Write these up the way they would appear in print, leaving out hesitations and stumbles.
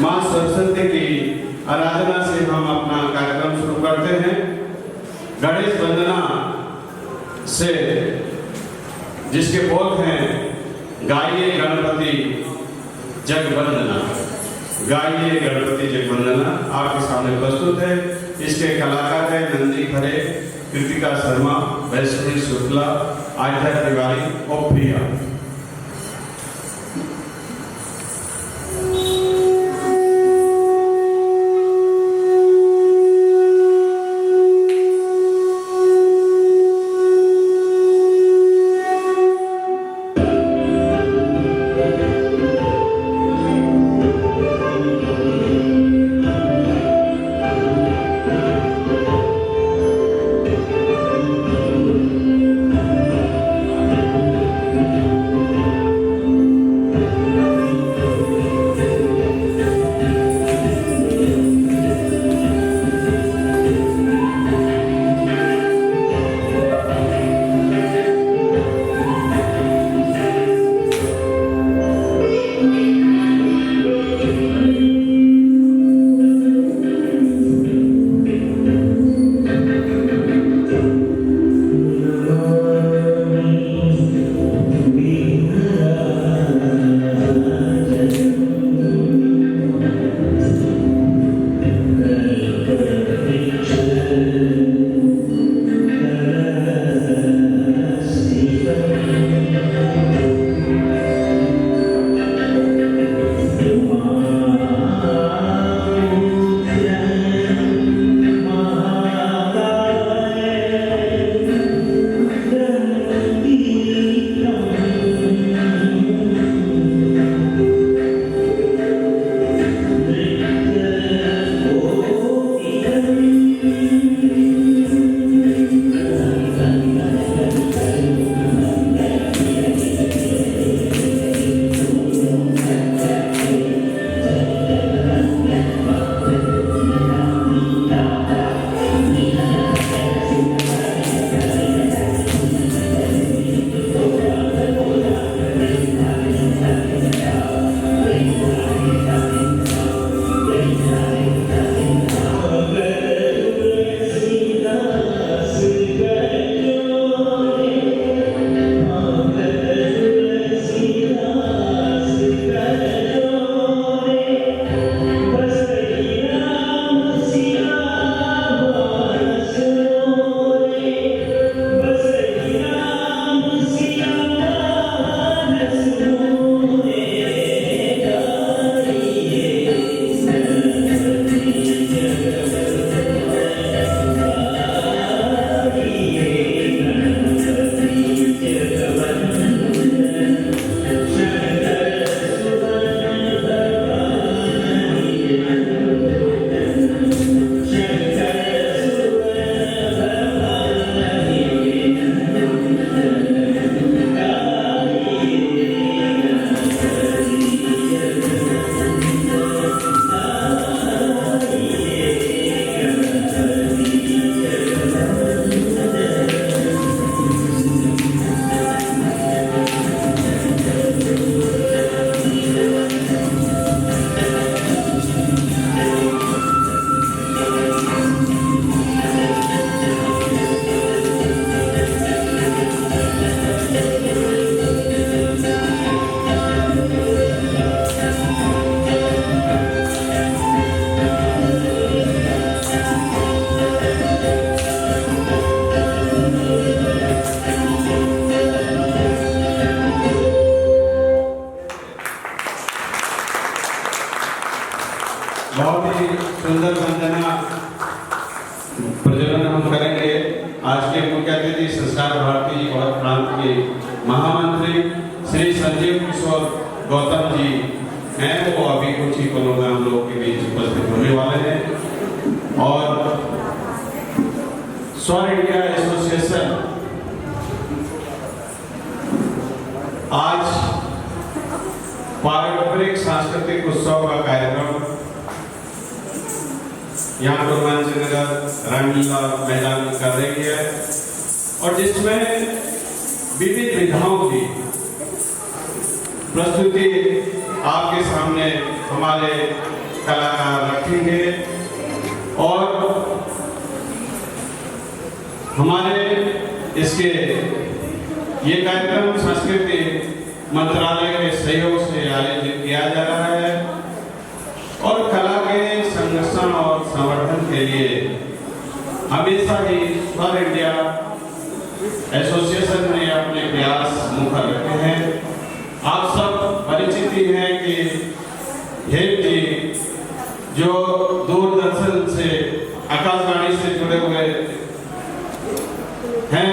माँ सरस्वती की आराधना से हम अपना कार्यक्रम शुरू करते हैं। गणेश वंदना से जिसके बोल हैं गाइए गणपति जगवंदना, गाइए गणपति जगवंदना आपके सामने प्रस्तुत है। इसके कलाकार हैं नंदी खरे, कृतिका शर्मा, वैष्णवी शुक्ला, आयथा तिवारी और प्रिया। बहुत ही सुंदर वंदना प्रज्वलन हम करेंगे। आज के मुख्य अतिथि संस्कार भारती और प्रांत के महामंत्री श्री संजीव किशोर गौतम जी हैं, वो अभी कुछ ही पलों में हम लोग के बीच उपस्थित होने वाले हैं। और स्वर इंडिया एसोसिएशन आज पारंपरिक सांस्कृतिक उत्सव का कार्यक्रम यहाँ रोमांचनगर रामलीला मैदान में कर रही है और जिसमें विविध विधाओं की प्रस्तुति आपके सामने हमारे कलाकार रखेंगे और हमारे इसके ये कार्यक्रम संस्कृति मंत्रालय के सहयोग से आयोजित किया जा रहा है और कला के संरक्षण और संवर्धन के लिए हमेशा ही स्वर इंडिया एसोसिएशन ने अपने प्रयास मुखर रखे हैं। आप सब परिचित ही हैं कि हेम जी जो दूरदर्शन से आकाशवाणी से जुड़े हुए हैं,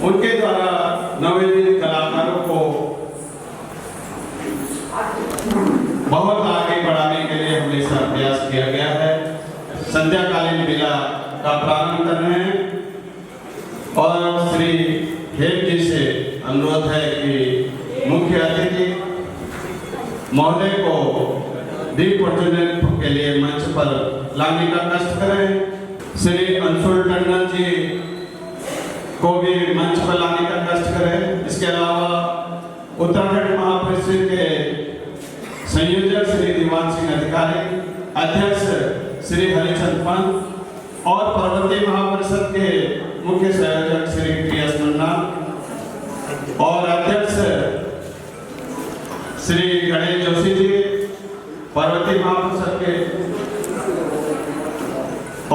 उनके द्वारा नवोदित कलाकारों को बहुत आगे बढ़ाने के लिए हमेशा प्रयास किया गया है। संध्याकालीन मेला का प्रारंभ कर रहे हैं और श्री हेम जी से अनुरोध है कि मुख्य अतिथि महोदय को दीप प्रज्वलन के लिए मंच पर लाने का कष्ट करें। श्री अंशुल टंडन जी को भी मंच पर लाने का कष्ट करें। इसके अलावा उत्तराखंड महापरिषद के संयोजक श्री दीवान सिंह अधिकारी, अध्यक्ष श्री हरिचंद पंत और पर्वतीय महापरिषद के मुख्य संयोजक श्री प्रियस मुन्ना और अध्यक्ष श्री गणेश जोशी जी पर्वतीय महापरिषद के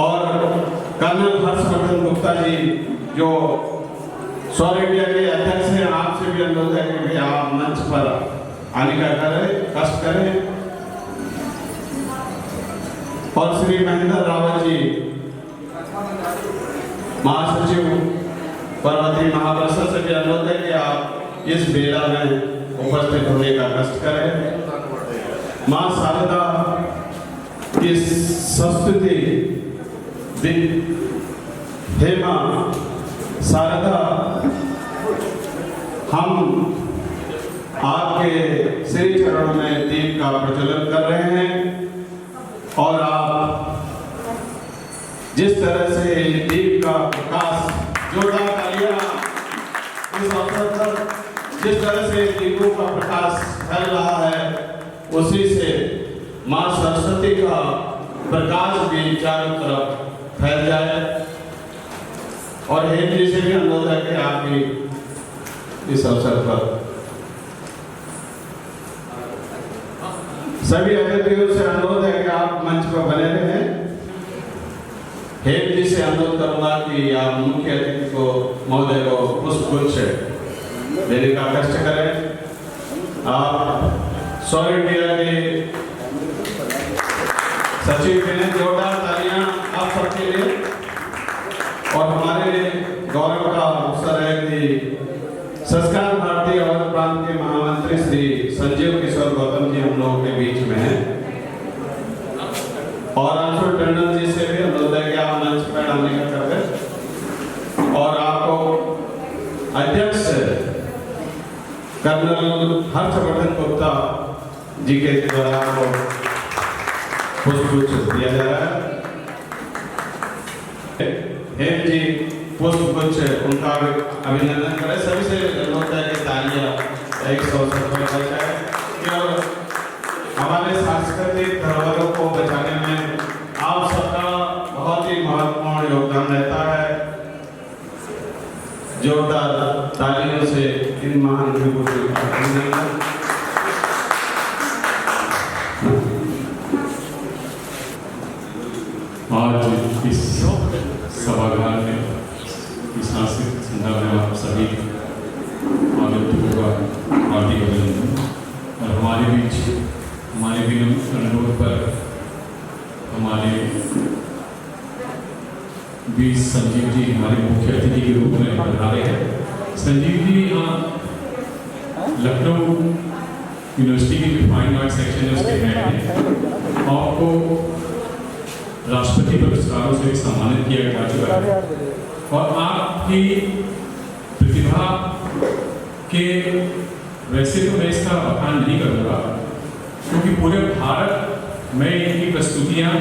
और कर्नल हर्षवर्धन गुप्ता जी जो स्वर इंडिया के अध्यक्ष हैं। आपसे भी अनुरोध है कि आप मंच पर आने का कष्ट करें और श्री महेंद्र रावत जी महासचिव पर्वतीय महापरिषद से भी अनुरोध है कि आप इस मेला में उपस्थित होने का कष्ट करें। मां शारदा की संस्कृति हे मां शारदा, हम आपके श्री चरणों में दीप का प्रज्वलन कर रहे हैं और आप जिस तरह से दीप का प्रकाश, जोरदार तालियां इस अवसर पर, जिस तरह से दीपों का प्रकाश फैल रहा है, उसी से मां सरस्वती का प्रकाश भी चारों तरफ फैल जाए। और हेम जी से भी अनुरोध है कि आप भी इस अवसर पर सभी अतिथियों से अनुरोध है कि आप मंच पर बने रहें। हेम जी से अनुरोध करूंगा कि आप मुख्य अतिथि को महोदय को पुष्पगुच्छ देने का कष्ट करें। आप स्वर इंडिया के सचिव के लिए जोरदार तालियां आप सबके लिए। और हमारे गौरव का अवसर है कि संस्कार भारती और प्रांत के महामंत्री श्री संजीव किशोर गौतम जी हम लोगों के बीच में हैं और अंशुल टंडन जी से भी अनुरोध है कि आप मंच पर आने का करें और आपको अध्यक्ष कर्नल हर्षवर्धन गुप्ता जी के द्वारा आपको पुष्पगुच्छ दिया जा रहा है। हेम जी पुष्पगुच्छ उनका अभिनंदन करें। सभी से अनुरोध है कि तालियां एक अवसर पर लगाई जाए और हमारे सांस्कृतिक धरोहरों को बचाने में आप सबका बहुत ही महत्वपूर्ण योगदान रहता है। जोरदार तालियों से इन महान लोगों को अभिनंदन। आज इस सभागार में इस सांस्कृतिक संध्या में आप सभी आगंतुकों का हार्दिक अभिनंदन। और हमारे बीच हमारे विनम्र अनुरोध पर हमारे बीच संजीव जी हमारे मुख्य अतिथि के रूप में पधारे हैं। संजीव जी यहाँ लखनऊ यूनिवर्सिटी की जो फाइन आर्ट सेक्शन है उसके हेड हैं। आपको राष्ट्रपति पुरस्कारों से सम्मानित किया जा चुका है और आपकी प्रतिभा के वैसे तो मैं इसका बखान नहीं करूँगा क्योंकि पूरे भारत में इनकी प्रस्तुतियाँ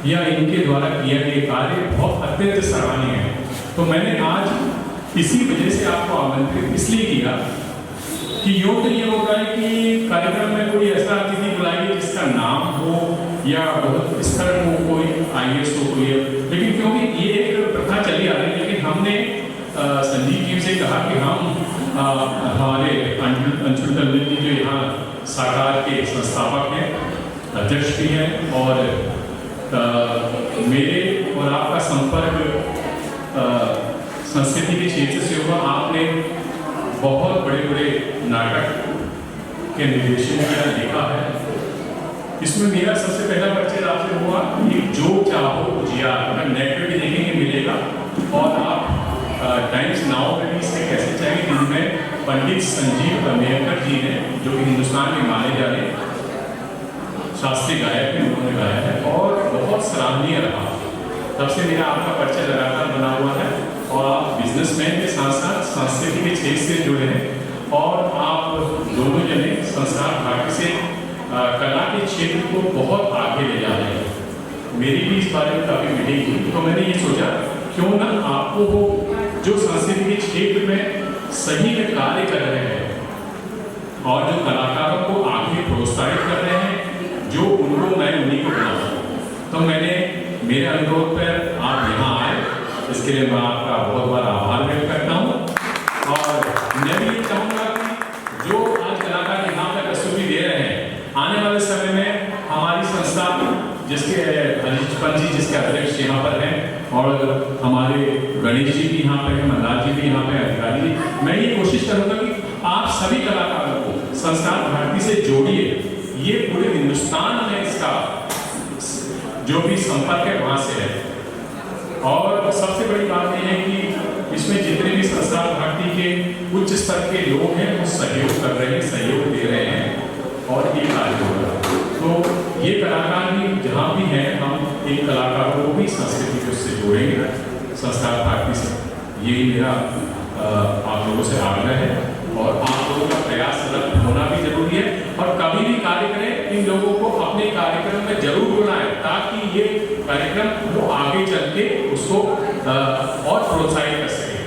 या इनके द्वारा किया गया कार्य बहुत अत्यंत सराहनीय है। तो मैंने आज इसी वजह से आपको आमंत्रित इसलिए किया कि यूँ तो ये होता है कि कार्यक्रम में कोई ऐसा अतिथि बुलाइए जिसका नाम हो या बहुत स्तर हो, कोई IAS हो, कोई, लेकिन क्योंकि ये एक प्रथा चली आ रही है, लेकिन हमने संजीव जी से कहा कि हम हमारे अंशुल टंडन जी जो यहाँ साकार के संस्थापक हैं, अध्यक्ष भी हैं, और मेरे और आपका संपर्क संस्कृति के क्षेत्र से हुआ। आपने बहुत बड़े बड़े नाटक के निर्देशन किया, लिखा है। इसमें मेरा सबसे पहला परिचय आपसे हुआ कि जो चाहो जिया, अगर नेट पे भी देखेंगे मिलेगा, और आप टाइम्स नाउ में भी इसके कैसे चाहिए, जिनमें पंडित संजीव अमेयकर जी ने, जो कि हिंदुस्तान के माने जाने शास्त्रीय गायक हैं, उन्होंने गाया है और बहुत सराहनीय रहा। तब से मेरा आपका परिचय लगातार बना हुआ है, और आप बिजनेसमैन के साथ साथ संस्कृति के क्षेत्र से जुड़े हैं, और आप दोनों जने संस्कार भारती से कला के क्षेत्र को बहुत आगे ले जा रहे हैं। मेरी भी इस बारे में काफ़ी मीटिंग हुई, तो मैंने ये सोचा क्यों ना आपको वो जो संस्कृति के क्षेत्र में सही में कार्य कर रहे हैं और जो कलाकारों को आगे प्रोत्साहित कर रहे हैं, जो उनको मैं उन्हीं को बनाऊँ, तो मैंने मेरे अनुरोध पर आप यहाँ आए, इसके लिए मैं आपका बहुत बहुत आभार व्यक्त करता हूँ। और मैं भी ये चाहूँगा कि जो आज कलाकार यहाँ पर प्रस्तुति दे रहे हैं, आने वाले समय में हमारी संस्था जिसके अजीत जी जिसके अध्यक्ष यहाँ पर हैं, और हमारे गणेश जी भी यहाँ पे हैं, मल्लार जी भी यहाँ पे, अधिकारी जी, मैं ये कोशिश करूँगा कि आप सभी कलाकारों को संस्कार भारती से जोड़िए। ये पूरे हिंदुस्तान में इसका जो भी संपर्क है वहाँ से है, और सबसे बड़ी बात यह है कि इसमें जितने भी संस्कार भारती के उच्च स्तर के लोग हैं वो सहयोग कर रहे हैं, सहयोग दे रहे हैं, और ये कार्य हो रहा है। तो ये कलाकार भी जहाँ भी हैं, हम इन कलाकारों को भी संस्कृति को उससे जोड़ेंगे संस्कार भारती से। यही मेरा आप लोगों से आग्रह है, और आप लोगों का प्रयासरत होना भी जरूरी है, और कभी भी कार्य करें इन लोगों को अपने कार्यक्रम में जरूर बुलाएं, ताकि ये कार्यक्रम वो आगे चल के उसको और प्रोत्साहित कर सके।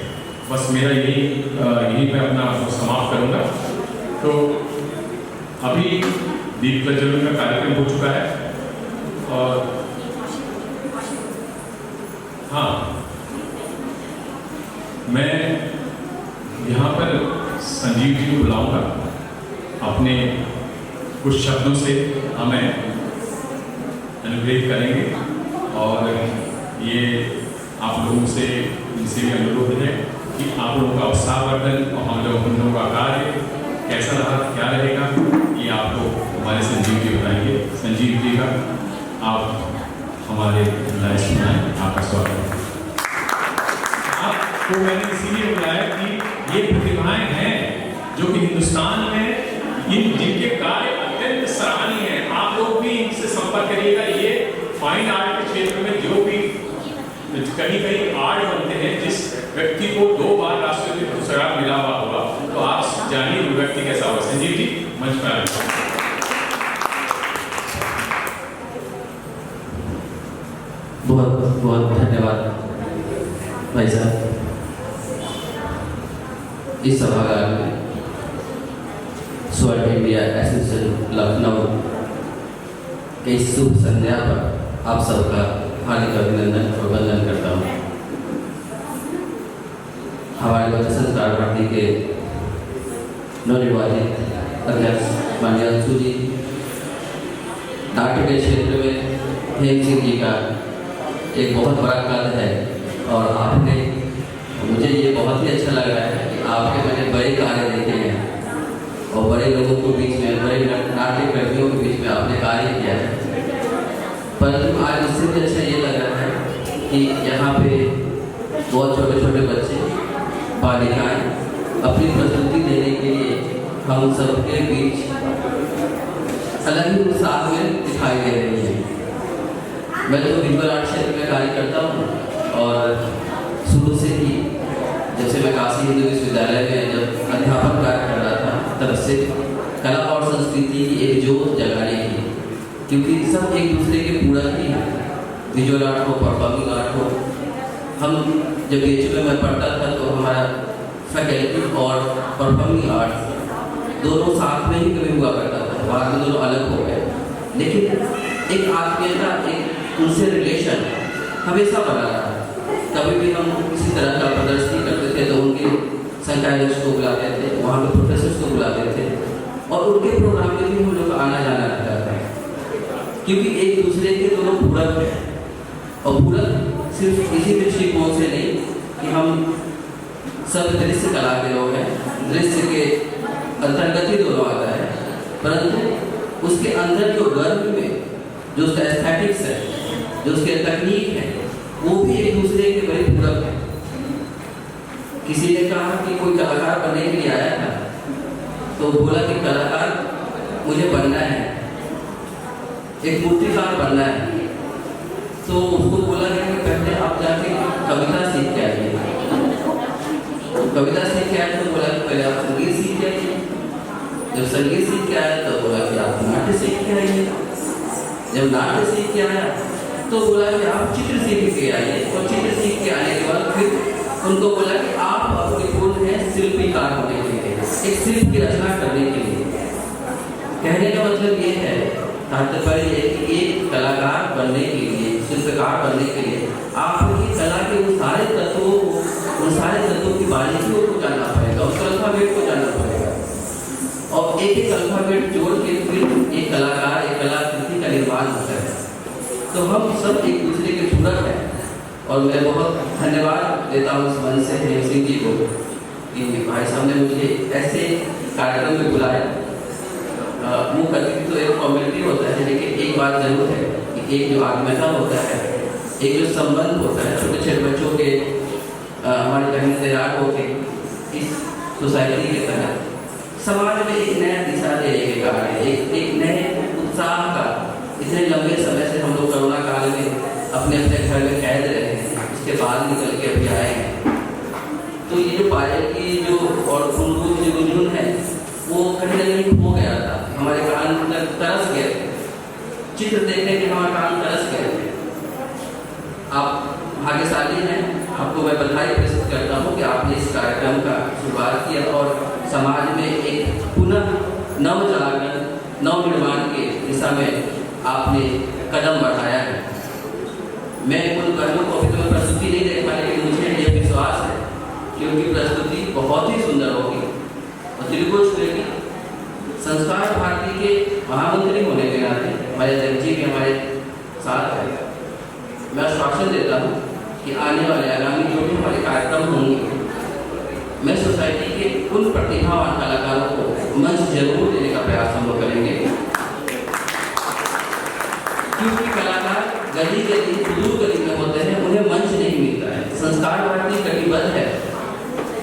बस मेरा यही मैं अपना समाप्त करूँगा। तो अभी दीप प्रज्वलन का कार्यक्रम हो चुका है, और हाँ, मैं यहाँ पर संजीव जी को बुलाऊंगा, अपने कुछ शब्दों से हमें अनुग्रहित करेंगे, और ये आप लोगों से इनसे भी अनुरोध है कि आप लोगों का उत्साहवर्धन और हम लोगों का कार्य कैसा रहा, क्या रहेगा, ये आपको हमारे संजीव जी बताएंगे। संजीव जी का आप हमारे लाइव सुनाएं, आपका स्वागत है। आपको मैंने इसीलिए बुलाया कि ये प्रतिभाएं हैं जो कि हिंदुस्तान में जिनके कार्य अत्यंत सराहनीय है। आप लोग भी इनसे संपर्क करिएगा। ये फाइन आर्ट के क्षेत्र में जो भी कहीं आर्ट बनते हैं, जिस व्यक्ति को 2 बार राष्ट्रपति पुरस्कार मिला हुआ होगा, तो आप जानिए वो व्यक्ति कैसा होगा। संजीव जी मंच पर आइए। बहुत बहुत धन्यवाद भाई साहब। इस सभागार में स्वर्ण इंडिया एसोसिएशन लखनऊ के इस शुभ संध्या पर आप सबका हार्दिक अभिनंदन और वंदन करता हूँ। हमारे संस्कार भारती के नवनिर्वाचित अध्यक्ष माननीय अंशु जी, नाट्य के क्षेत्र में हेम सिंह जी का एक बहुत बड़ा कद है, और आपने, मुझे ये बहुत ही अच्छा लग रहा है कि आपके मैंने बड़े कार्य देखे हैं, और बड़े लोगों के बीच में, बड़े नाट्य कर्मियों के बीच में आपने कार्य किया है। परंतु आज उससे भी अच्छा ये लग रहा है कि यहाँ पे बहुत छोटे छोटे बच्चे, बालिकाएं अपनी प्रस्तुति देने के लिए हम सबके बीच अलग ही उत्साह में दिखाई दे रही है। मैं तो विजुअल आर्ट क्षेत्र में कार्य करता हूँ, और शुरू से ही जब से मैं काशी हिंदू विश्वविद्यालय में जब अध्यापन कार्य कर रहा था, तब से कला और संस्कृति की एक जोत जगाने की, क्योंकि सब एक दूसरे के पूरक ही है। विजुअल आर्ट हो, परफॉर्मिंग आर्ट हो। हम जब BHU में मैं पढ़ता था तो हमारा फैकल्टी और परफॉर्मिंग आर्ट दोनों साथ में ही कभी हुआ करता था, बाद में दोनों अलग हो गए, लेकिन एक आत्मीयता, एक उनसे रिलेशन हमेशा बना रहा। कभी भी हम किसी तरह का प्रदर्शनी करते थे तो उनके संकायदर्श को बुलाते थे, वहाँ पे प्रोफेसर्स को बुलाते थे, और उनके प्रोग्राम में भी हम लोग का आना जाना रहता था, क्योंकि एक दूसरे के दोनों पूरक हैं। और पूरक सिर्फ इसी दृष्टिकोण से नहीं कि हम सब दृश्य कला के लोग हैं, दृश्य के अंतर्गत ही दोनों आता है, परंतु उसके अंदर जो गर्भ में जो उसका एस्थेटिक्स है, जो उसके तकनीक है, वो भी एक दूसरे के बड़े पूरक है। किसी ने कहा कि कोई कलाकार बनने के लिए आया था, तो बोला कि कलाकार मुझे बनना है, एक मूर्तिकार बनना है। तो उसको बोला गया कि पहले आप जाके कविता सीख के आइए। कविता सीख के आए तो बोला कि पहले आप संगीत सीख के आइए। जब संगीत सीख के आया तो बोला कि आप नाट्य सीख के आइए। जब नाट्य सीख के आया तो बोला कि आप चित्र सीख के आइए, और चित्र सीख के आने के बाद फिर उनको बोला कि आप अपने पूर्ण हैं शिल्पीकार होने के लिए, एक शिल्प की रचना करने के लिए। कहने का मतलब ये है, तात्पर्य ये कि एक कलाकार बनने के लिए, शिल्पकार बनने के लिए आपकी कला के उन सारे तत्वों को, उन सारे तत्वों की बारीकियों को जानना पड़ेगा, उस अल्फाबेट को जानना पड़ेगा, और एक एक अल्फाबेट जोड़ के फिर एक कलाकार, एक कलाकृति का निर्माण होता है। तो हम सब एक दूसरे के पूरक हैं, और मैं बहुत धन्यवाद देता हूँ इस मंच से हेम सिंह जी को कि भाई साहब ने मुझे ऐसे कार्यक्रम में बुलाया। मुख्य अतिथि तो एक फॉर्मेलिटी होता है, लेकिन एक बात जरूर है कि एक जो आत्मीयता होता है, एक जो संबंध होता है छोटे छोटे बच्चों के, हमारे बहन तैयार होकर इस सोसाइटी के तहत समाज में एक नया दिशा देने के कारण, एक नए उत्साह का, इतने लंबे समय से हम लोग कोरोना काल में अपने अपने घर में कैद रहे हैं, उसके बाद निकल के अभी आए हैं। तो ये जो पायल की जो और उनको जो गुंजन है वो कहीं ना कहीं खो गया था, हमारे कान तरस गए थे, चित्र देखने के हमारे कान तरस गए थे। आप भाग्यशाली हैं, आपको मैं बधाई प्रस्तुत करता हूँ कि आपने इस कार्यक्रम का शुरुआत किया और समाज में एक पुनः नव जागरण, नव निर्माण के दिशा में आपने कदम बढ़ाया है। मैं उन बहनों को अभी तो प्रस्तुति नहीं देख पाई, लेकिन मुझे ये विश्वास है कि उनकी प्रस्तुति बहुत ही सुंदर होगी और दिल को छुएगी। संस्कार भारती के महामंत्री होने के नाते हमारे अध्यक्ष जी भी हमारे साथ है। मैं आश्वासन देता हूँ कि आने वाले आगामी जो भी हमारे कार्यक्रम होंगे, मैं सोसाइटी के उन प्रतिभावान कलाकारों को मंच जरूर देने का प्रयास हम लोग करेंगे, क्योंकि कलाकार गली गली दूर गली में होते हैं, उन्हें मंच नहीं मिलता है। संस्कार भारती कटिबद्ध है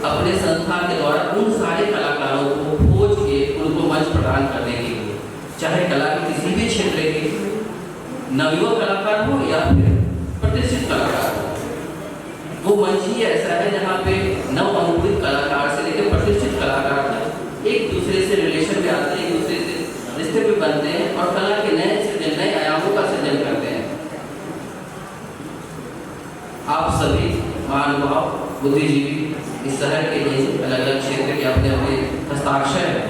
अपने संस्था के द्वारा उन सारे कलाकारों को खोज के उनको मंच प्रदान करने के लिए, चाहे कला के किसी भी क्षेत्र के नवयुवक कलाकार हो या फिर प्रतिष्ठित कलाकार हो। वो मंच ही ऐसा है जहाँ पे नव अनुभूत कलाकार से लेकर प्रतिष्ठित कलाकार तक एक दूसरे से रिलेशन में आते हैं, एक दूसरे से रिश्ते में बनते हैं और कला के नए आयामों का सृजन करते हैं। आप सभी महानुभाव, बुद्धिजीवी इस शहर के लिए अलग अलग क्षेत्र के अपने अपने हस्ताक्षर हैं।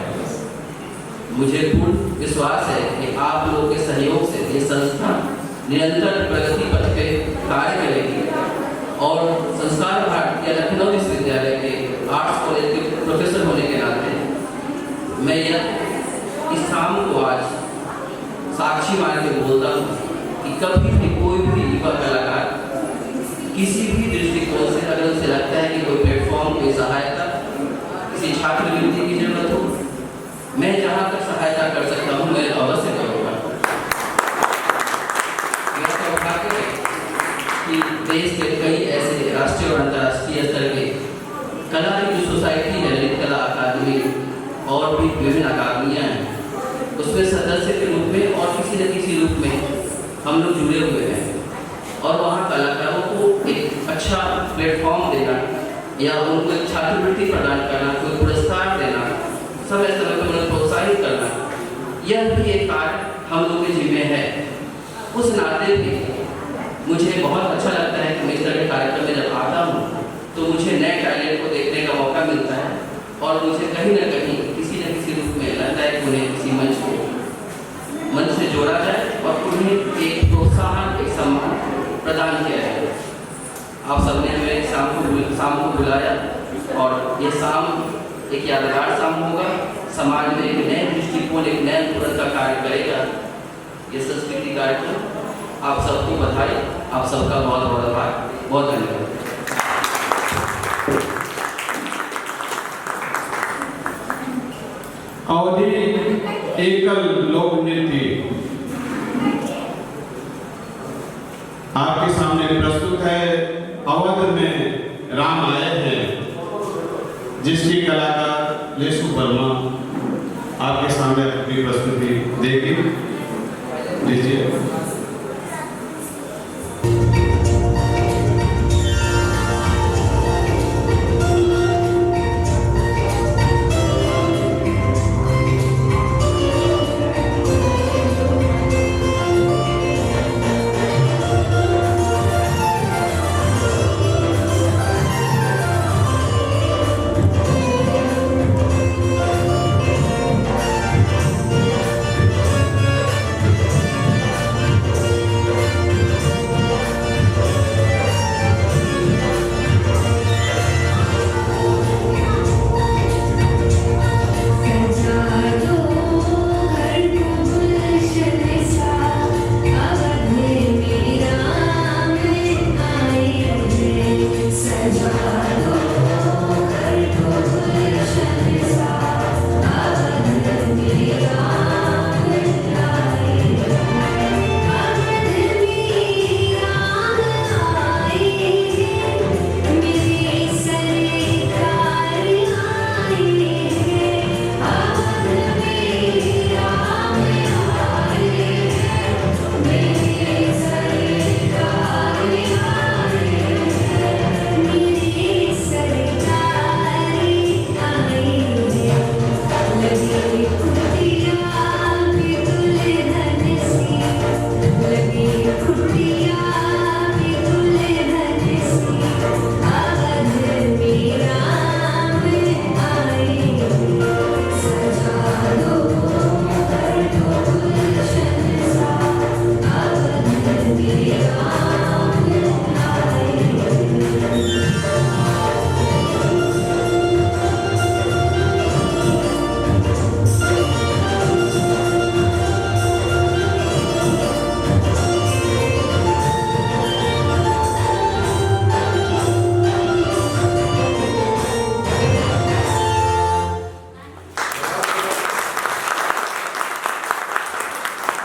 मुझे पूर्ण विश्वास है कि आप लोगों के सहयोग से ये संस्था निरंतर प्रगति पथ पे कार्य करेगी और संस्कार भारती लखनऊ विश्वविद्यालय के आर्ट्स कॉलेज के प्रोफेसर होने के नाते मैं यह इस शाम को आज साक्षी मान के बोलता हूँ कि कभी भी कोई भी युवा कलाकार किसी भी दृष्टिकोण से अगर उसे लगता है कि कोई प्लेटफॉर्म, कोई सहायता, किसी छात्रवृत्ति की जरूरत हो, मैं जहाँ तक सहायता कर सकता हूँ मैं अवश्य करूँगा। यह सौभाग्य है कि देश के कई ऐसे राष्ट्रीय और अंतर्राष्ट्रीय स्तर के कला की जो सोसाइटी है, ललित कला अकादमी और भी विभिन्न अकादमियाँ हैं, उसमें सदस्य के रूप में और किसी न किसी रूप में हम लोग जुड़े हुए हैं और वहाँ कलाकारों को एक अच्छा प्लेटफॉर्म देना या उनको एक छात्रवृत्ति प्रदान करना, कोई पुरस्कार देना, समय समय पर उन्हें प्रोत्साहित करना, यह भी एक कार्य हम लोग के जिम्मे है। उस नाते भी मुझे बहुत अच्छा लगता है कि मैं इस तरह के कार्यक्रम में जब आता हूँ तो मुझे नए टैलेंट को देखने का मौका मिलता है और मुझे कहीं ना कहीं किसी न किसी रूप में श्रमदान किया है। आप सबने हमें शाम को बुलाया और ये शाम एक यादगार शाम होगा, समाज में एक नए दृष्टिकोण, एक नए तुरंत का कार्य करेगा ये संस्कृति कार्यक्रम। आप सबको बधाई, आप सबका बहुत बहुत आभार, बहुत धन्यवाद। अवधि एकल लोक नृत्य आपके सामने प्रस्तुत है। अवध में राम आए हैं, जिसकी कलाकार लेसु वर्मा आपके सामने अपनी प्रस्तुति देगी। लीजिए।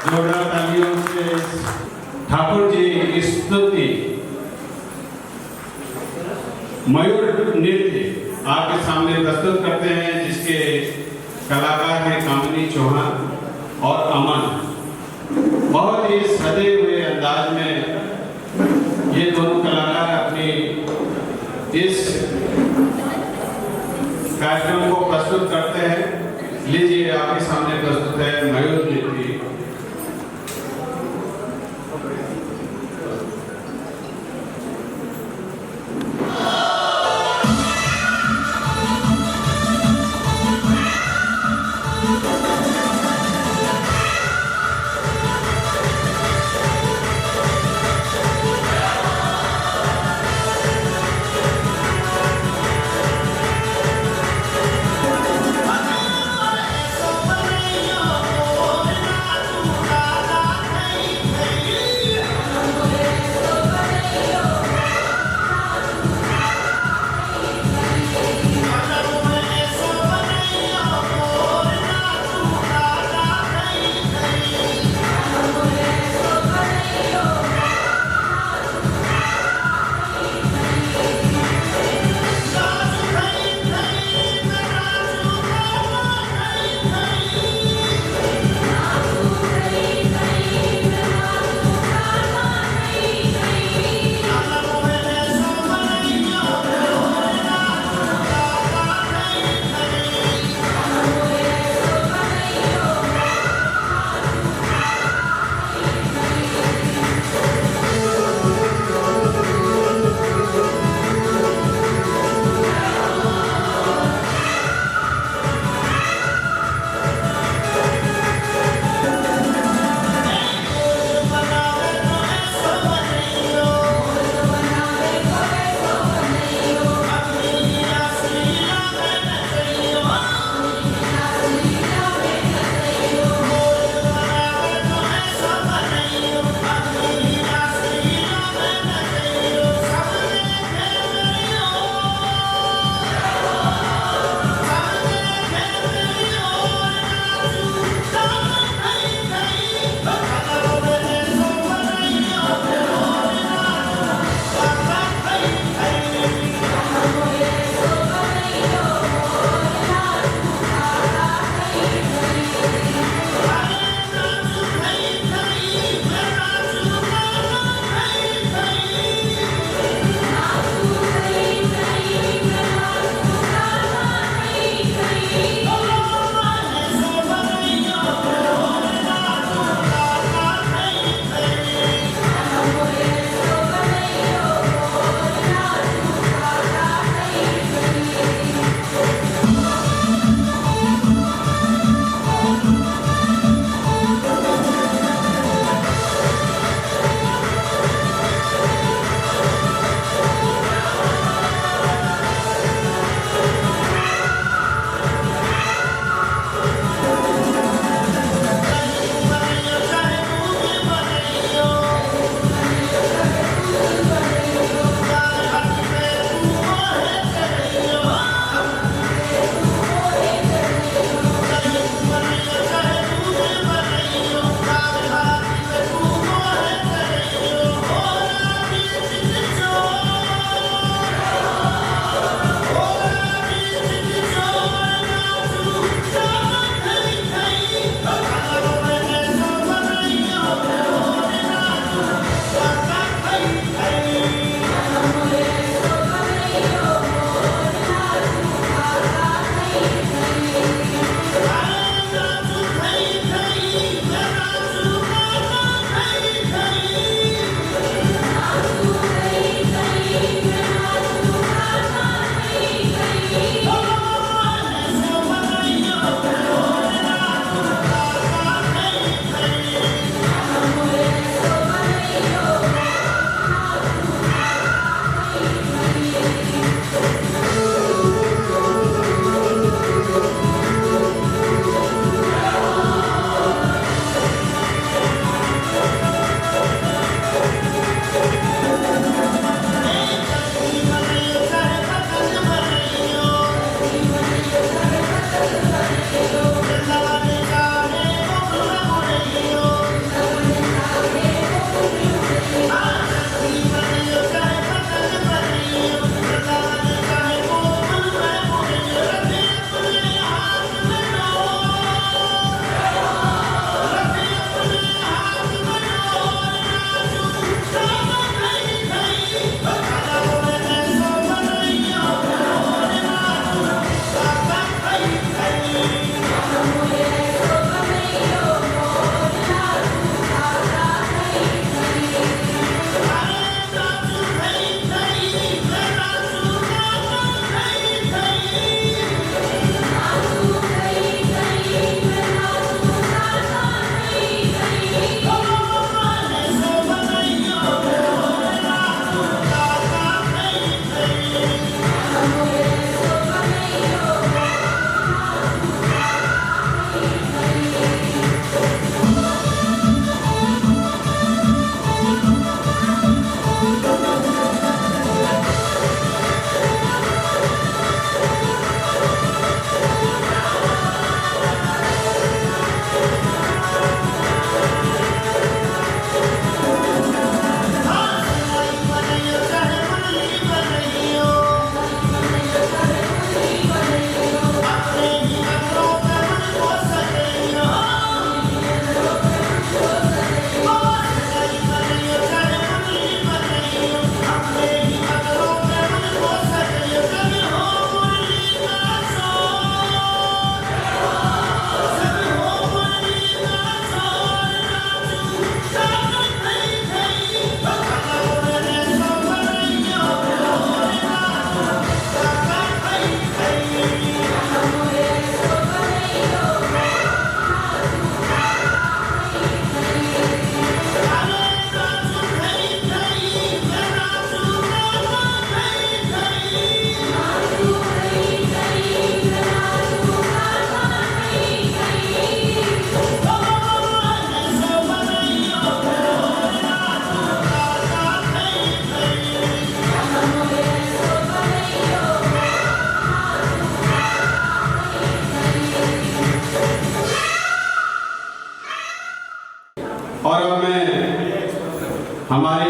जोरदार तालियों से ठाकुर जी की स्तुति मयूर नृत्य आपके सामने प्रस्तुत करते हैं, जिसके कलाकार हैं कामिनी चौहान और अमन। बहुत ही सजे हुए अंदाज में ये दोनों कलाकार अपनी इस कार्यक्रम को प्रस्तुत करते हैं। लीजिए, आपके सामने प्रस्तुत है मयूर नृत्य।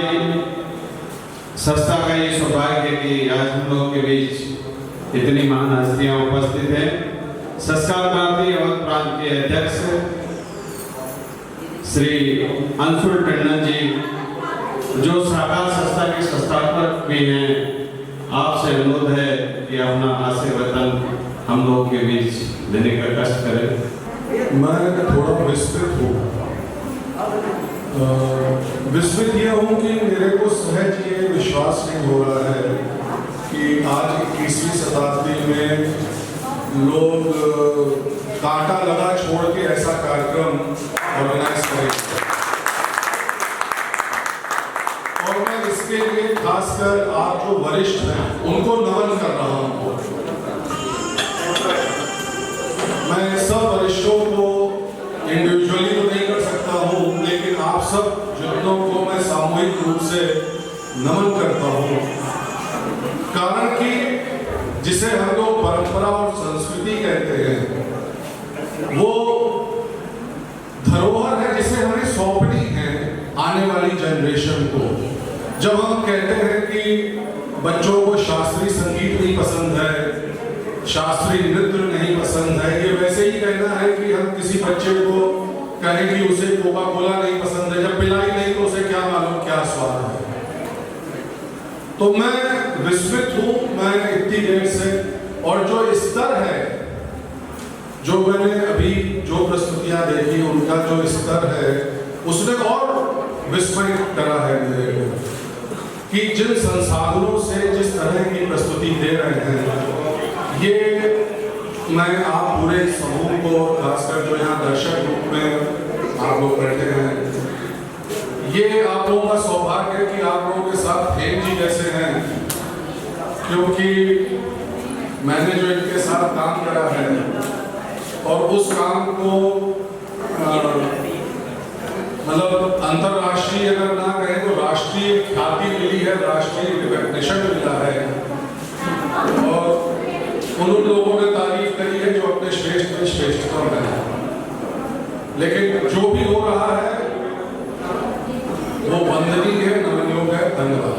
हमारी संस्था का ये सौभाग्य है कि आज हम लोग के बीच इतनी महान हस्तियां उपस्थित हैं। संस्कार क्रांति अवध प्रांत के अध्यक्ष श्री अंशुल टंडन जी, जो साकार संस्था के संस्थापक भी हैं, आपसे अनुरोध है कि अपना आशीर्वचन हम लोग के बीच देने का कष्ट करें। मैं थोड़ा विस्तृत हूँ। विस्मित यह हूँ कि मेरे को सहज ये विश्वास नहीं हो रहा है कि आज 21वीं शताब्दी में लोग कांटा लगा छोड़ के ऐसा कार्यक्रम ऑर्गेनाइज करेंगे। और मैं इसके लिए खासकर आप जो वरिष्ठ हैं उनको नमन कर रहा हूँ। मैं सब वरिष्ठों को इंडिविजुअली तो नहीं कर सकता हूँ, लेकिन आप सब जितनों को मैं सामूहिक रूप से नमन करता हूँ। कारण कि जिसे हम लोग परंपरा और संस्कृति कहते हैं, वो धरोहर है जिसे हमें सौंपनी है आने वाली जनरेशन को। जब हम कहते हैं कि बच्चों को शास्त्रीय संगीत नहीं पसंद है, शास्त्रीय नृत्य नहीं पसंद है, ये वैसे ही कहना है कि हम किसी बच्चे को कहें कि उसे कोका कोला नहीं पसंद है, जब पिलाई नहीं तो उसे क्या मालूम क्या स्वाद है। तो मैं विस्मित हूँ, मैं इतनी देर से, और जो स्तर है, जो मैंने अभी जो प्रस्तुतियां देखी उनका जो स्तर है, उसने और विस्मय करा है मेरे को कि जिन संसाधनों से जिस तरह की प्रस्तुति दे रहे हैं, ये मैं आप पूरे समूह को, खासकर जो यहाँ दर्शक रूप में आप लोग बैठे हैं, ये आप लोगों का सौभाग्य है कि आप लोगों के साथ हेम जी जैसे हैं, क्योंकि मैंने जो इनके साथ काम करा है और उस काम को मतलब अंतरराष्ट्रीय अगर ना कहें तो राष्ट्रीय ख्याति मिली है, राष्ट्रीय रिकॉग्निशन मिला है, और उन लोगों ने तारीफ करी है जो अपने श्रेष्ठ में श्रेष्ठतम है। लेकिन जो भी हो रहा है वो वंदनीय है, नमनयोग है। धन्यवाद।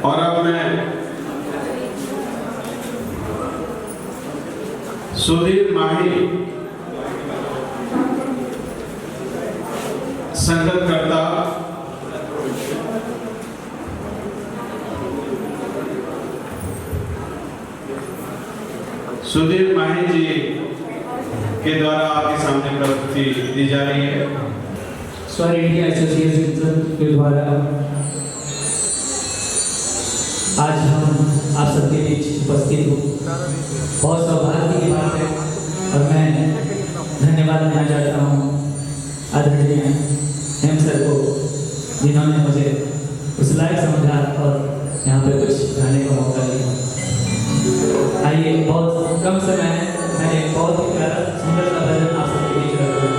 और अब मैं सुधीर माही, संगतकर्ता, सुधीर माही जी के द्वारा आपके सामने प्रस्तुति दी जा रही है। स्वर इंडिया एसोसिएशन के द्वारा आज हम आप सबके बीच उपस्थित हूँ। बहुत सौभाग्य की बात है और मैं धन्यवाद देना चाहता हूँ आदरणीय हेम सर को, जिन्होंने मुझे उस लायक समझा और यहाँ पे कुछ गाने का मौका दिया। आइए, बहुत कम समय है, मैंने बहुत ही प्यारा सुंदर सा भजन आप सबके बीच रखा है।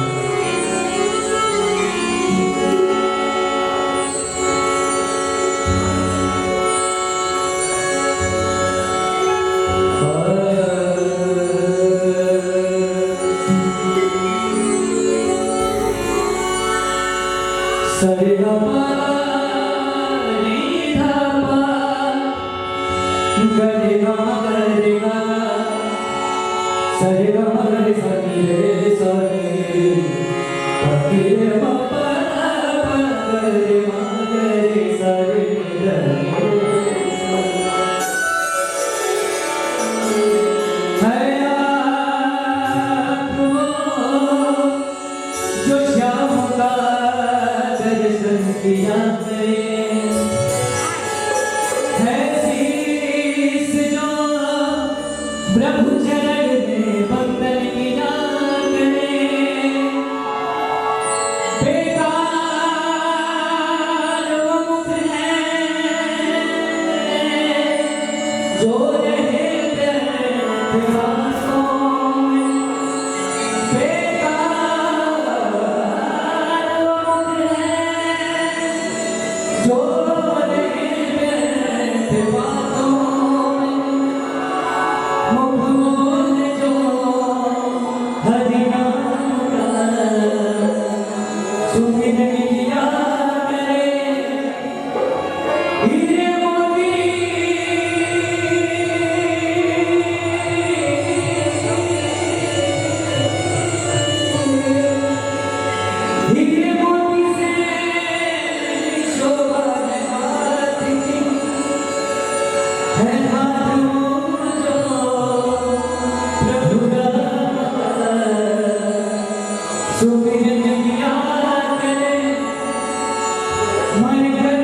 मन कर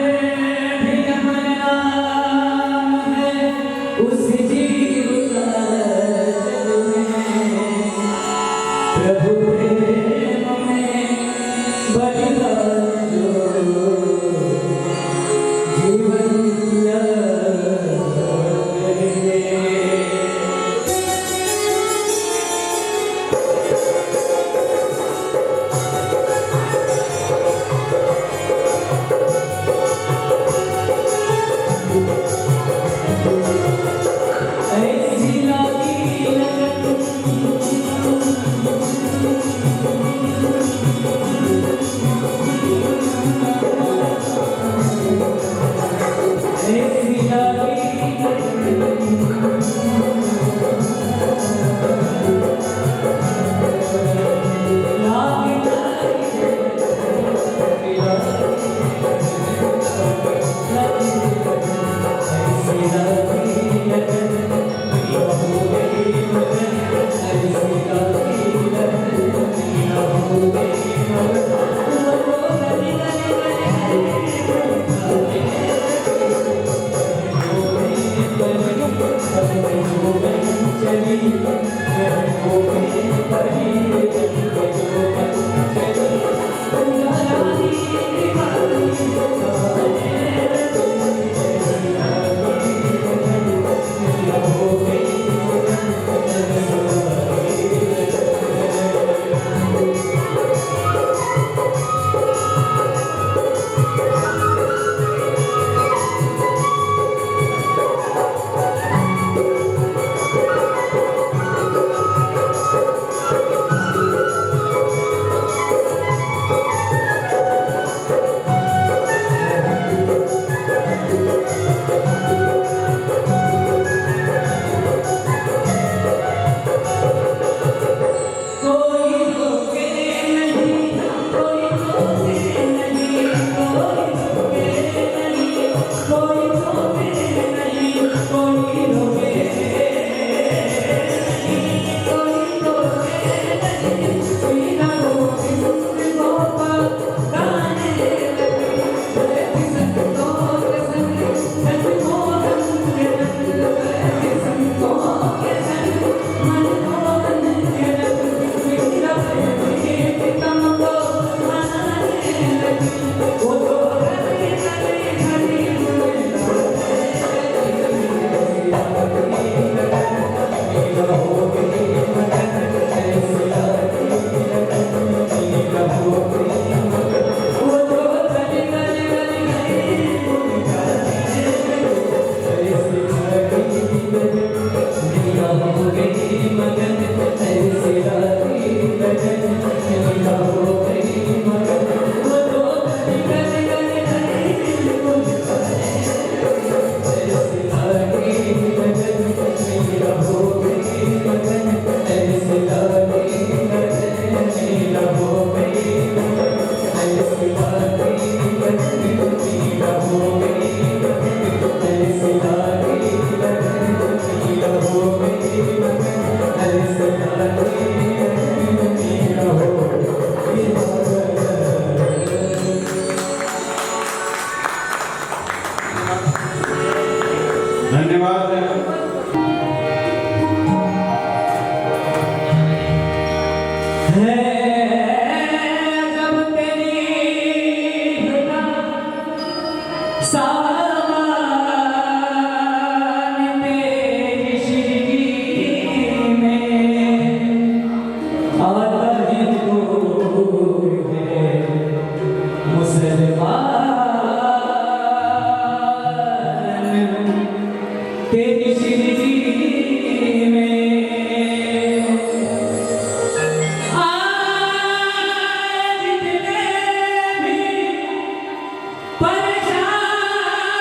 भी मन नाम है उस जीव का जग में प्रभु प्रेम में बलिदान जो जीवन दिया धन्यवाद। परेशान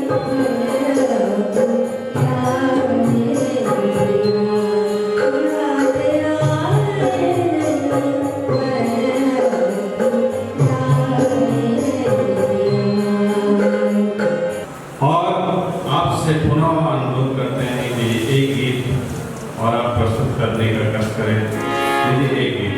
और आपसे पुनः अनुरोध करते हैं कि एक गीत और आप प्रस्तुत करने का कष्ट करें। दीजिए एक गीत।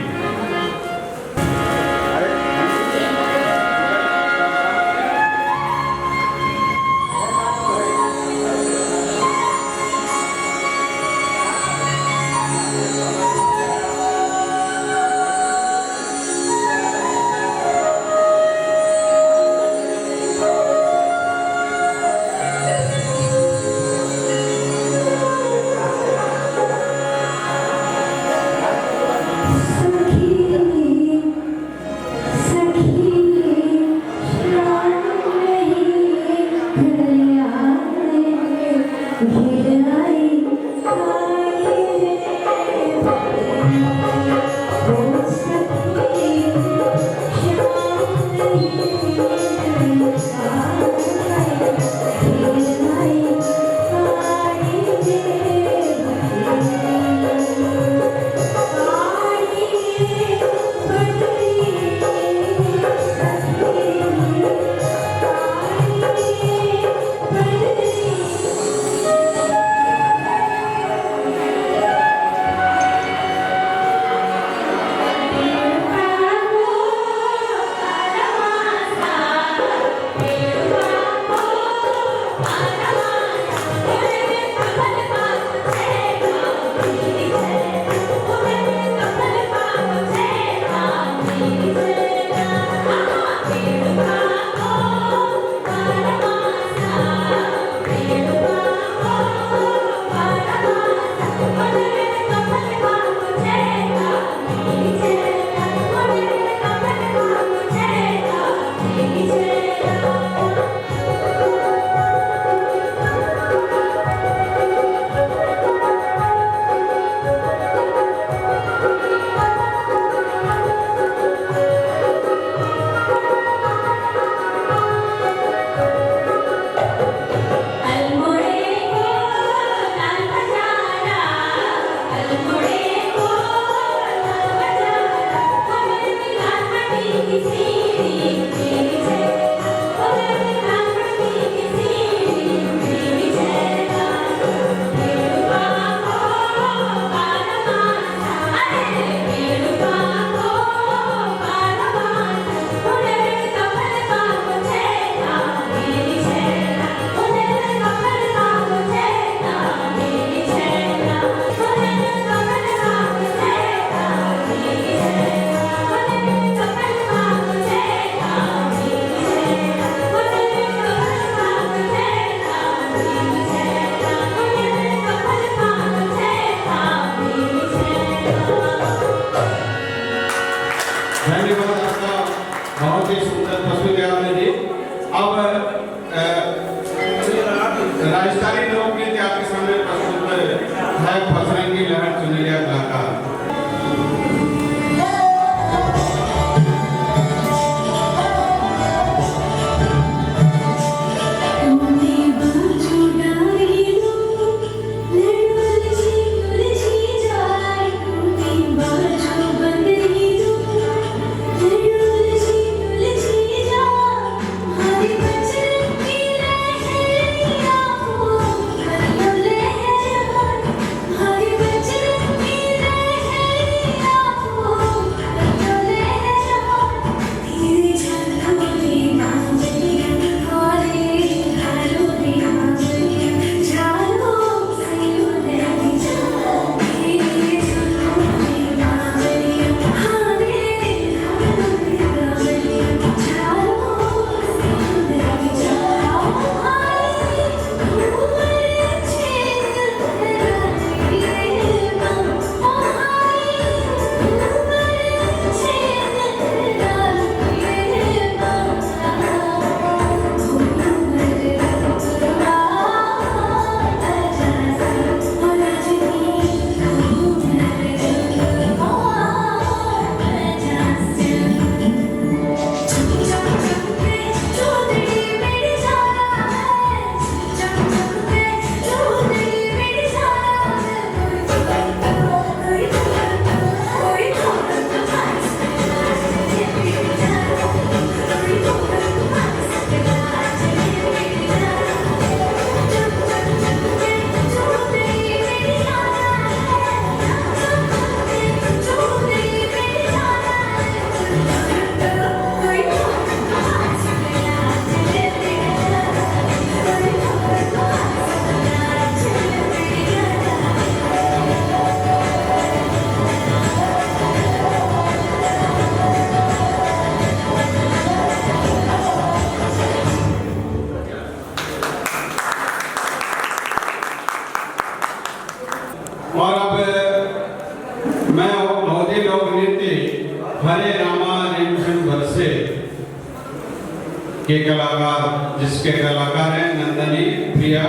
के कलाकार, जिसके कलाकार हैं नंदनी, प्रिया,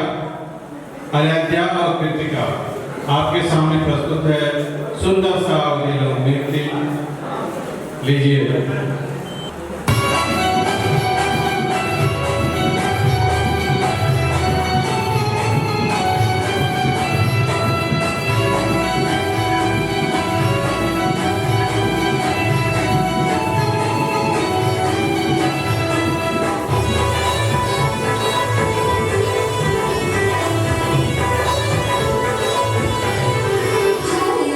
आराध्या और कृतिका, आपके सामने प्रस्तुत है सुंदर सा अवधि नृत्य। लीजिए।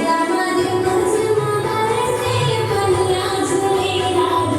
दामाद मुझ मुबारक से बनिया झूले राजा।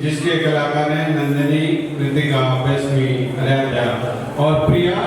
जिसके कलाकार हैं नंदिनी, कृतिका, वैष्णवी, अरेंजा और प्रिया।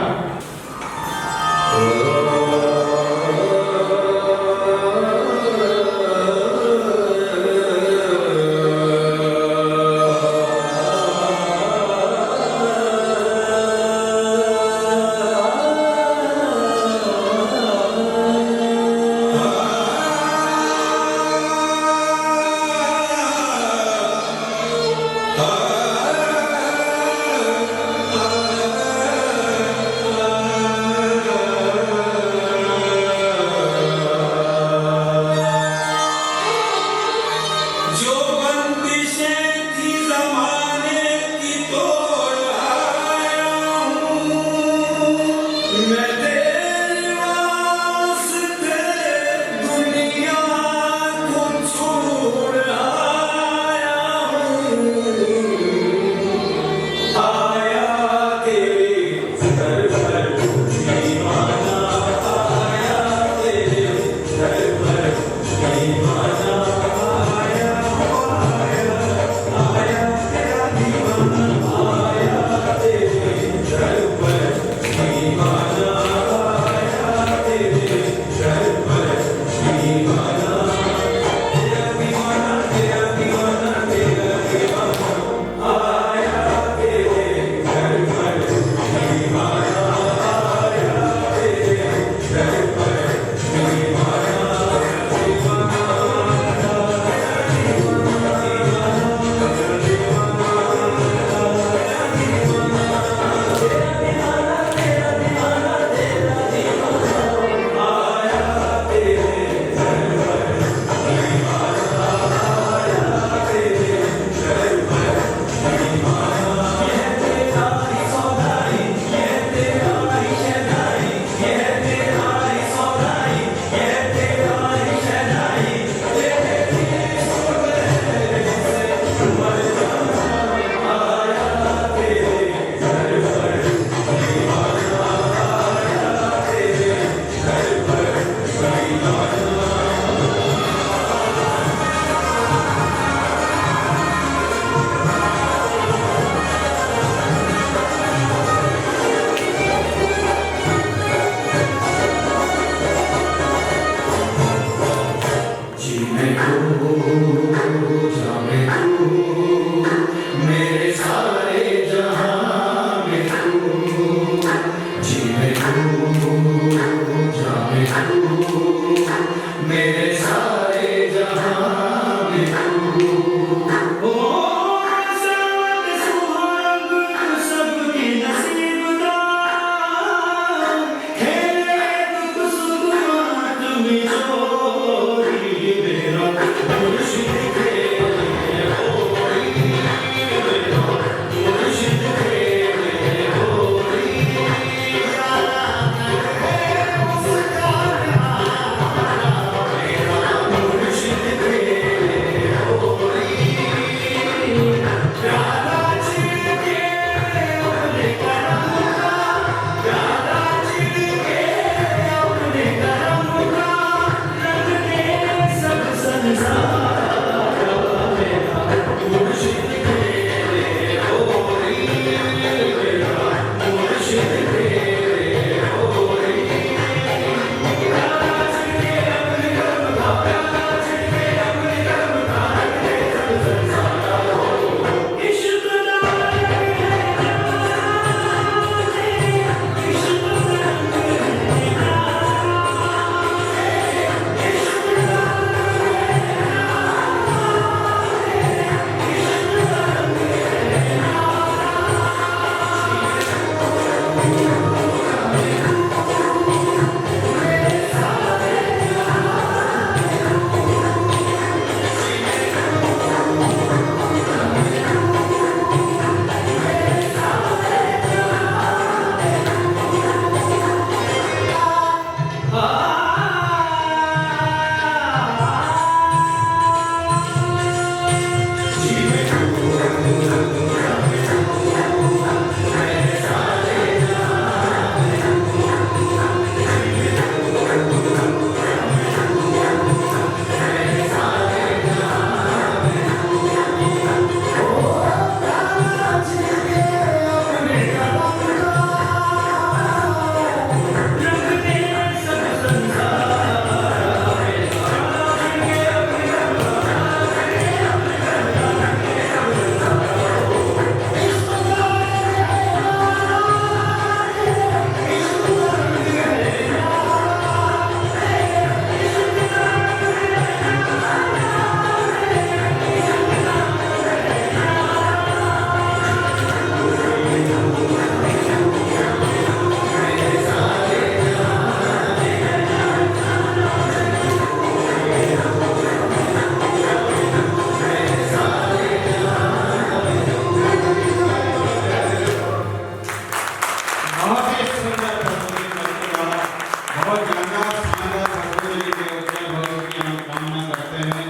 शानदार भविष्य के उज्जवल भविष्य की हम कामना करते हैं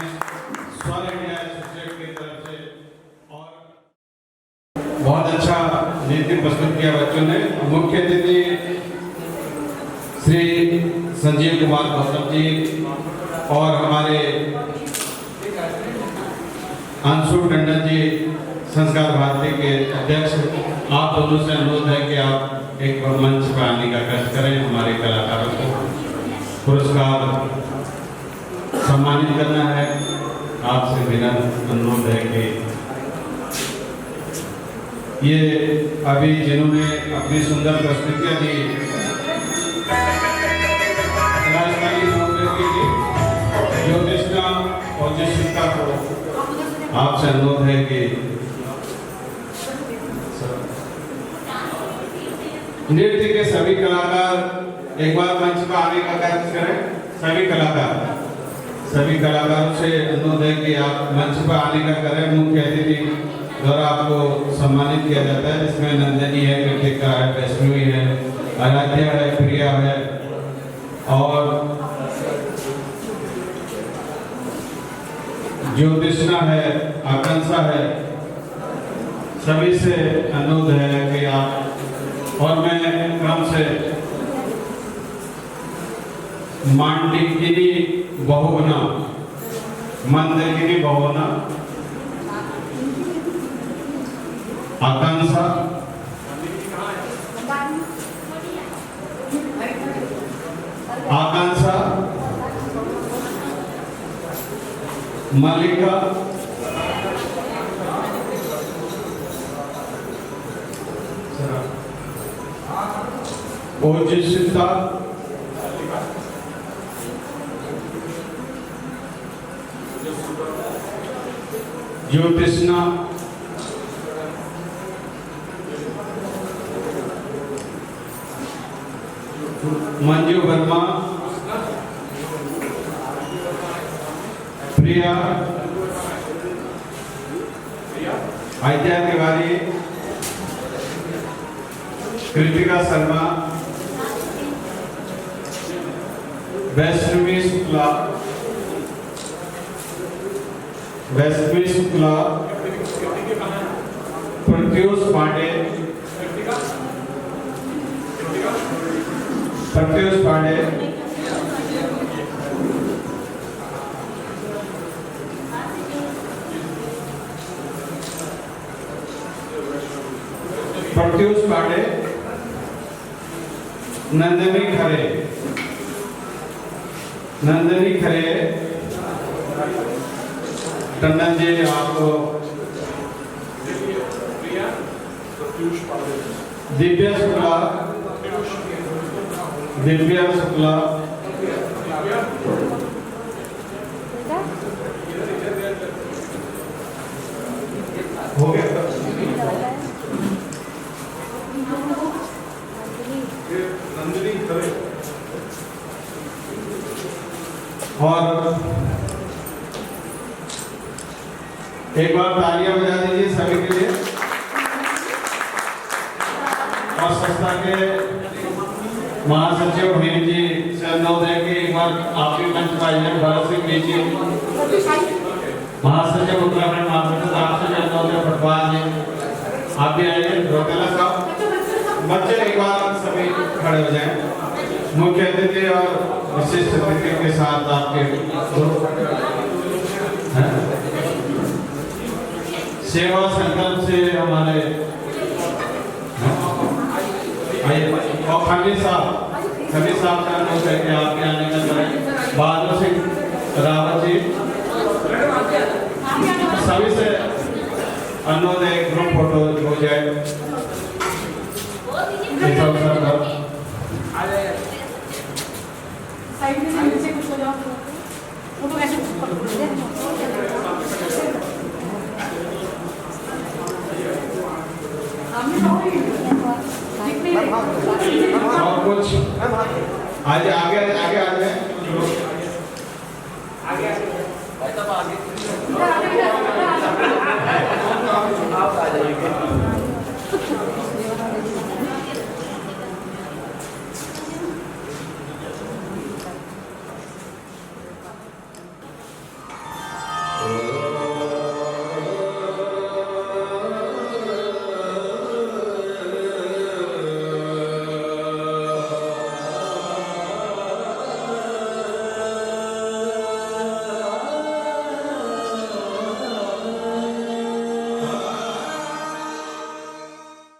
स्वर इंडिया एसोसिएट की तरफ से। और बहुत अच्छा नृत्य प्रस्तुत किया बच्चों ने। मुख्य अतिथि श्री संजीव कुमार गौतम जी और हमारे अंशु टंडन जी संस्कार भारती के अध्यक्ष, आप दोनों से अनुरोध है कि आप एक मंच पर आने का कष्ट करें। हमारे कलाकारों को पुरस्कार सम्मानित करना है। आपसे मेरा अनुरोध है कि ये अभी जिन्होंने अपनी सुंदर प्रस्तुतियां दी, राजस्थानी संस्कृति की ज्योतिषा और जिशिका को आपसे अनुरोध है कि नृत्य के सभी कलाकार एक बार मंच पर आने का कार्य करें। सभी कलाकारों से अनुरोध है कि आप मंच पर आने का करें। मुख्य अतिथि द्वारा आपको सम्मानित किया जाता है, जिसमें नंदनी है, कृतिका है, वैष्णवी है, आराध्या है, प्रिया है और ज्योतिषा है, आकांक्षा है। सभी से अनुरोध है कि आप, और मैं क्रम से मांडिकिनी बहुगुना, मंदकिनी बहुगुना, आकांक्षा, मल्लिका, ओजस्विता, ज्योतिषा, मंजू वर्मा, प्रिया, आद्या तिवारी, कृतिका शर्मा, वैष्णवी शुक्ला, प्रत्युष पांडे, नंदनी खरे, टंडन जी आपको, दिव्या शुक्ला, हो गया नंदनी खरे। और एक बार तालियां बजा दीजिए सभी के लिए। और संस्था के महासचिव हेम जी से अनुरोध है कि एक बार आप भी मंच पर आइए। भरत सिंह लीजिए, महासचिव उत्तराखंड महासचिव आपसे भी अनुरोध है। भटवाल जी आप भी आइए। रोटेला साहब, बच्चे एक बार सभी खड़े हो जाएं। मुख्य अतिथि और विशिष्ट अतिथि के साथ आपके सेवा संकल्प से हमारे और खमीर साहब का अनुरोध है कि आप आने का करें। बहादुर सिंह रावत जी, सभी से अनुरोध है ग्रुप फोटो हो जाए इस अवसर पर। साइड में नीचे कुछ हो जाओ, वो तो ऐसे और कुछ आगे